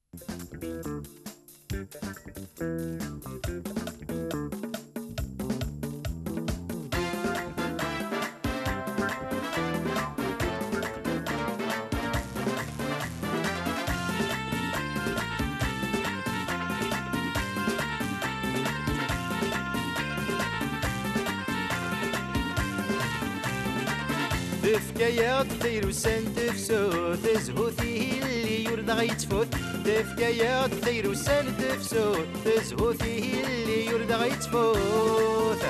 تفكايا تطير وسان تفسوت تزهوثيه اللي يرضى غيتفوت. تفكايا تطير وسان تفسوت تزهوثيه اللي يرضى غيتفوت.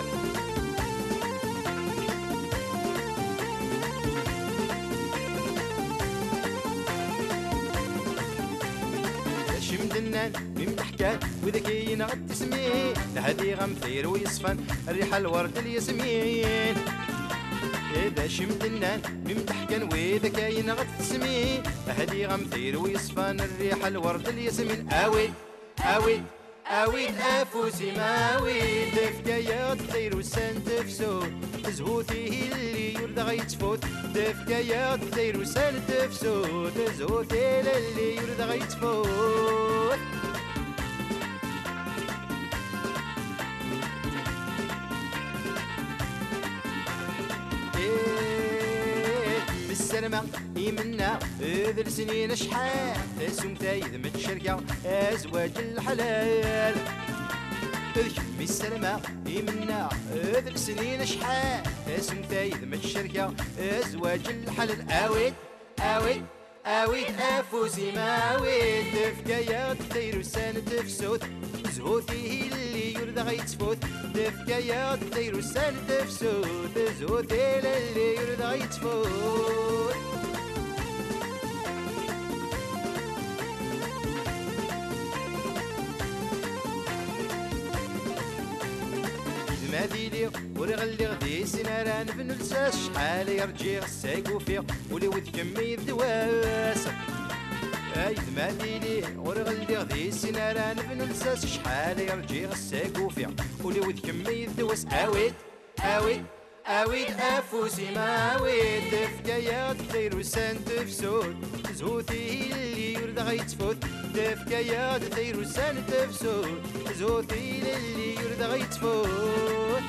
شمدنان من حكان وذكينا غد تسميه هادي غمثير ويصفن الريحة الورد الياسمين. إذا شمدنان من ضحكن وإذا كاين غد تسميه هادي غمثير ويصفن الريحة الورد الياسمين. أويد أويد أويد أفوسي ماويد تفكايا تطير وسان تفسوت تزهوثيه اللي يرضى غيتفوت. تفكايا تطير وسان تفسوت تزهوثيه اللي يرضى غيتفوت. بالسلامة يمنا ذل سنين شحال تسوم تايد من الشركة أزواج الحلال. بالسلامة يمنا ذل سنين شحال تسوم تايد من الشركة أزواج الحلال. أويد أويد أويد أفوسي ماويد تفكايا تطير وسان تفسوت زهوثيه اللي يرضى غيتفوت. تفكايا تطير وسان تفسوت زهوثيه اللي يرضى غيتفوت. ماديلي ورغلي غدي سناران بنلساس شحال يرجي غساك وفيق ولي ود كمي دواس. ايد ماديلي ورغلي غدي سناران بنلساس شحال يرجي غساك وفيق ولي ود كمي دواس. أويد أويد أويد أفوسي ماويد تفكايا تطير وسان تفسوت زهوثيه اللي يرضى غيتفوت. تفكايا تطير وسان تفسوت زهوثيه اللي يرضى غيتفوت.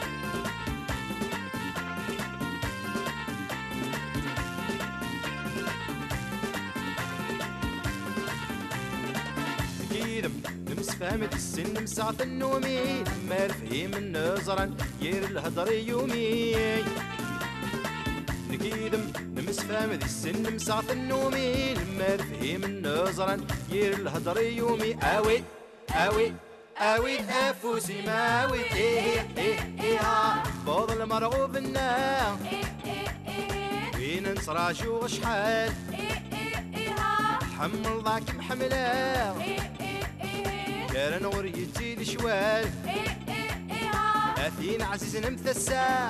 كيدم نمسفهمت السن مسعف النومي ما الفهيم النظرا ير الهضر يومي. نكيدم نمسفهم ذي السن مسعف النومي لما الفهيم النظرا ير الهضر يومي. أويد أويد أويد أفوسي ماويد إيه إيه إيه ها فوضى المرغوب النار وين نصراجو غشحال حمل ضاك محملة كان نور يزيد شوال أثين عزيز نمثسا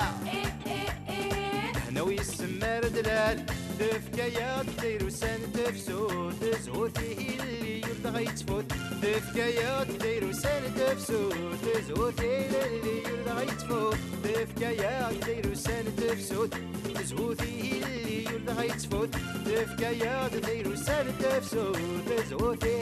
هنا ويسمار دلال. تفكايا تطير وسان تفسوت تزهوثيه اللي يرضى غيتفوت. تفكايا تطير وسان تفسوت تزهوثيه اللي يرضى غيتفوت. تفكايا تطير وسان تفسوت تزهوثيه اللي يرضى غيتفوت. تفكايا تطير وسان تفسوت تزهوثيه